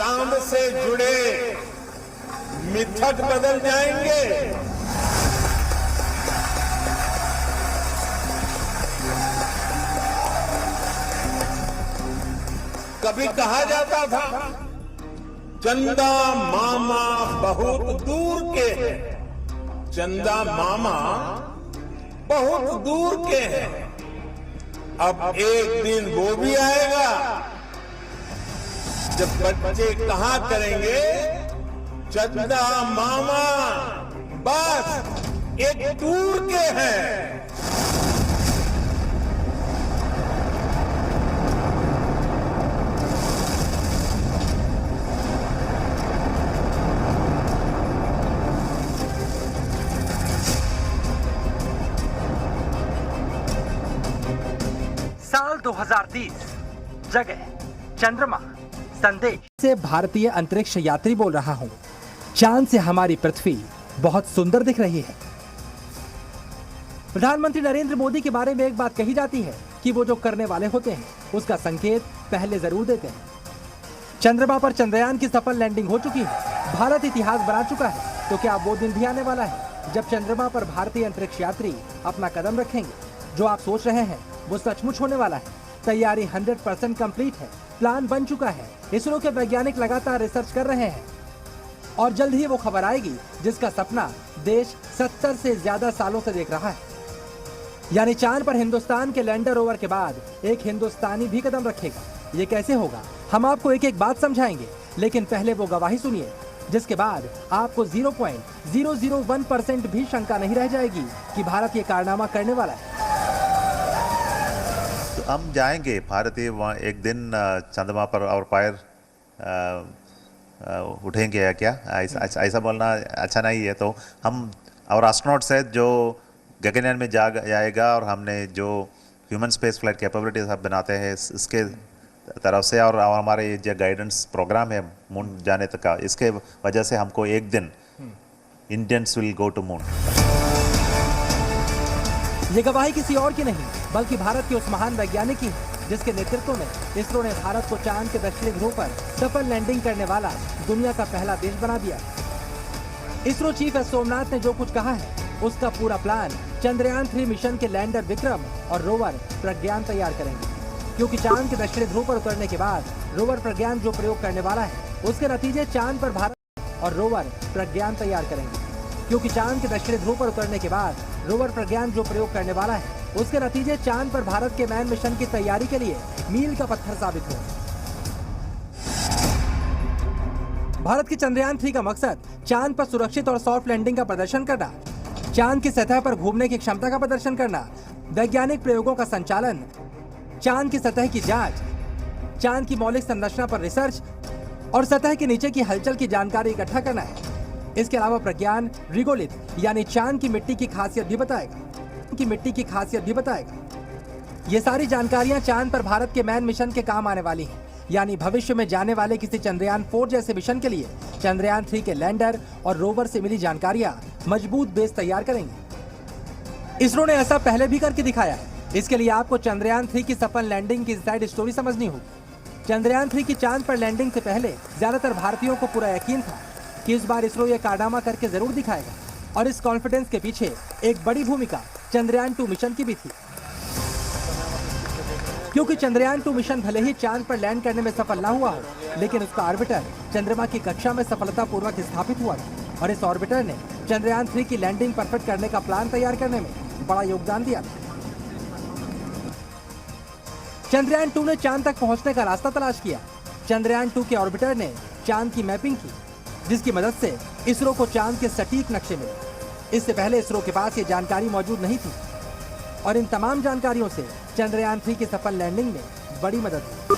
चांद से जुड़े मिथक बदल जाएंगे। कभी कहा जाता था चंदा मामा बहुत दूर के हैं, चंदा मामा बहुत दूर के हैं। अब एक दिन वो भी आएगा जब बच्चे कहा करेंगे चंदा मामा बस एक दूर के हैं। साल 2030, जगह चंद्रमा, संदेश से भारतीय अंतरिक्ष यात्री बोल रहा हूं। चांद से हमारी पृथ्वी बहुत सुंदर दिख रही है। प्रधानमंत्री नरेंद्र मोदी के बारे में एक बात कही जाती है कि वो जो करने वाले होते हैं उसका संकेत पहले जरूर देते हैं। चंद्रमा पर चंद्रयान की सफल लैंडिंग हो चुकी है। भारत इतिहास बना चुका है। तो क्या वो दिन भी आने वाला है जब चंद्रमा पर भारतीय अंतरिक्ष यात्री अपना कदम रखेंगे? जो आप सोच रहे हैं वो सचमुच होने वाला है। तैयारी 100% कंप्लीट है। प्लान बन चुका है। इसरो के वैज्ञानिक लगातार रिसर्च कर रहे हैं और जल्द ही वो खबर आएगी जिसका सपना देश 70 से ज्यादा सालों से देख रहा है। यानी चांद पर हिंदुस्तान के लैंडर रोवर के बाद एक हिंदुस्तानी भी कदम रखेगा। ये कैसे होगा हम आपको एक एक बात समझाएंगे, लेकिन पहले वो गवाही सुनिए जिसके बाद आपको 0.001% भी शंका नहीं रह जाएगी कि भारत ये कारनामा करने वाला है। तो हम जाएंगे भारतीय वहाँ एक दिन चंद्रमा पर और पैर उठेंगे या क्या? ऐसा बोलना अच्छा नहीं है। तो हम और एस्ट्रोनॉट्स है जो गगनयान में जाएगा और हमने जो ह्यूमन स्पेस फ्लाइट कैपेबिलिटीज सब बनाते हैं इसके तरफ से और हमारे जो गाइडेंस प्रोग्राम है मून जाने तक का, इसके वजह से हमको एक दिन Indians will go to moon. ये गवाही किसी और की नहीं बल्कि भारत के उस महान वैज्ञानिक की है जिसके नेतृत्व में इसरो ने भारत को चांद के दक्षिणी ध्रुव पर सफल लैंडिंग करने वाला दुनिया का पहला देश बना दिया। इसरो चीफ एस सोमनाथ ने जो कुछ कहा है उसका पूरा प्लान चंद्रयान 3 मिशन के लैंडर विक्रम और रोवर प्रज्ञान तैयार करेंगे, क्योंकि चांद के दक्षिणी ध्रुव पर उतरने के बाद रोवर प्रज्ञान जो प्रयोग करने वाला है उसके नतीजे चांद पर भारत और रोवर प्रज्ञान तैयार करेंगे, क्योंकि चांद के दक्षिणी ध्रुव पर उतरने के बाद रोवर प्रज्ञान जो प्रयोग करने वाला है उसके नतीजे चांद पर भारत के मैन मिशन की तैयारी के लिए मील का पत्थर साबित हुए। भारत के चंद्रयान 3 का मकसद चांद पर सुरक्षित और सॉफ्ट लैंडिंग का प्रदर्शन करना, चांद की सतह पर घूमने की क्षमता का प्रदर्शन करना, वैज्ञानिक प्रयोगों का संचालन, चांद की सतह की जांच, चांद की मौलिक संरचना पर रिसर्च और सतह के नीचे की हलचल की जानकारी इकट्ठा करना है। इसके अलावा प्रज्ञान रिगोलिथ यानी चांद की मिट्टी की खासियत भी बताएगा। ये सारी जानकारियां चांद पर भारत के मैन मिशन के काम आने वाली हैं। यानी भविष्य में जाने वाले किसी चंद्रयान 4 जैसे मिशन के लिए चंद्रयान 3 के लैंडर और रोवर से मिली जानकारियां मजबूत बेस तैयार करेंगे। इसरो ने ऐसा पहले भी करके दिखाया है। इसके लिए आपको चंद्रयान 3 की सफल लैंडिंग की इनसाइड स्टोरी समझनी होगी। चंद्रयान 3 की चांद पर लैंडिंग से पहले ज्यादातर भारतीयों को पूरा यकीन था कि इस बार इसरो ये कारनामा करके जरूर दिखाएगा, और इस कॉन्फिडेंस के पीछे एक बड़ी भूमिका चंद्रयान 2 मिशन की भी थी, क्योंकि चंद्रयान 2 मिशन भले ही चांद पर लैंड करने में सफल ना हुआ हो, लेकिन उसका ऑर्बिटर चंद्रमा की कक्षा में सफलतापूर्वक स्थापित हुआ था और इस ऑर्बिटर ने चंद्रयान 3 की लैंडिंग परफेक्ट करने का प्लान तैयार करने में बड़ा योगदान दिया था। चंद्रयान 2 ने चांद तक पहुंचने का रास्ता तलाश किया। चंद्रयान 2 के ऑर्बिटर ने चांद की मैपिंग की, जिसकी मदद से इसरो को चांद के सटीक नक्शे मिले। इससे पहले इसरो के पास ये जानकारी मौजूद नहीं थी और इन तमाम जानकारियों से चंद्रयान 3 की सफल लैंडिंग में बड़ी मदद हुई।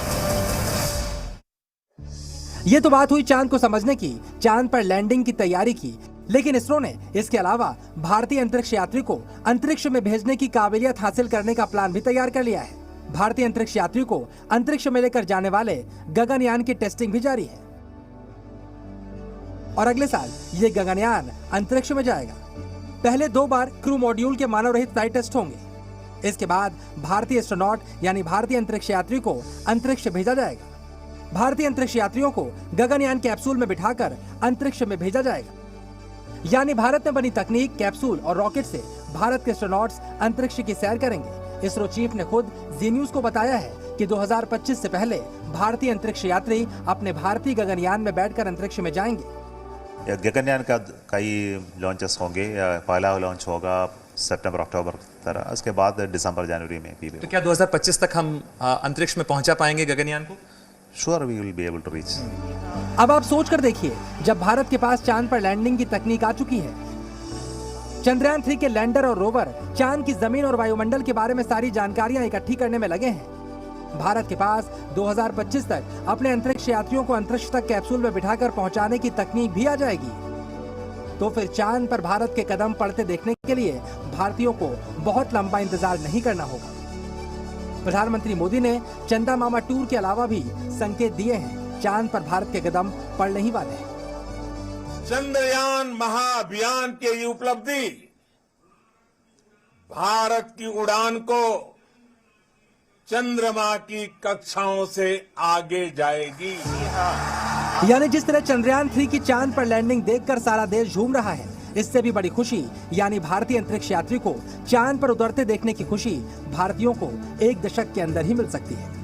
ये तो बात हुई चांद को समझने की, चांद पर लैंडिंग की तैयारी की, लेकिन इसरो ने इसके अलावा भारतीय अंतरिक्ष यात्री को अंतरिक्ष में भेजने की काबिलियत हासिल करने का प्लान भी तैयार कर लिया है। भारतीय अंतरिक्ष यात्री को अंतरिक्ष में लेकर जाने वाले गगनयान की टेस्टिंग भी जारी है और अगले साल ये गगनयान अंतरिक्ष में जाएगा। पहले 2 बार क्रू मॉड्यूल के मानव रहित फ्लाइट टेस्ट होंगे। इसके बाद भारतीय एस्ट्रोनॉट यानी भारतीय अंतरिक्ष यात्री को अंतरिक्ष भेजा जाएगा। भारतीय अंतरिक्ष यात्रियों को गगनयान कैप्सूल में बिठाकर अंतरिक्ष में भेजा जाएगा। यानी भारत में बनी तकनीक, कैप्सूल और रॉकेट से भारत के एस्ट्रोनॉट्स अंतरिक्ष की सैर करेंगे। इसरो चीफ ने खुद जी न्यूज को बताया है कि 2025 से पहले भारतीय अंतरिक्ष यात्री अपने भारतीय गगनयान में बैठकर अंतरिक्ष में जाएंगे। गगनयान का कई लॉन्चेस होंगे। पहला लॉन्च होगा सितंबर अक्टूबर तरह, उसके बाद दिसंबर जनवरी में भी। तो क्या 2025 तक हम अंतरिक्ष में पहुंचा पाएंगे गगनयान को? Sure we will be able to reach. अब आप सोच कर देखिए, जब भारत के पास चांद पर लैंडिंग की तकनीक आ चुकी है, चंद्रयान 3 के लैंडर और रोवर चांद की जमीन और वायुमंडल के बारे में सारी जानकारियां इकट्ठी करने में लगे हैं। भारत के पास 2025 तक अपने अंतरिक्ष यात्रियों को अंतरिक्ष तक कैप्सूल में बिठाकर पहुंचाने की तकनीक भी आ जाएगी। तो फिर चांद पर भारत के कदम पड़ते देखने के लिए भारतीयों को बहुत लंबा इंतजार नहीं करना होगा। प्रधानमंत्री मोदी ने चंदा मामा टूर के अलावा भी संकेत दिए हैं, चांद पर भारत के कदम पड़ने ही वाले हैं। चंद्रयान महाअभियान की ये उपलब्धि भारत की उड़ान को चंद्रमा की कक्षाओं से आगे जाएगी। यानी जिस तरह चंद्रयान 3 की चांद पर लैंडिंग देखकर सारा देश झूम रहा है, इससे भी बड़ी खुशी यानी भारतीय अंतरिक्ष यात्री को चांद पर उतरते देखने की खुशी भारतीयों को एक दशक के अंदर ही मिल सकती है।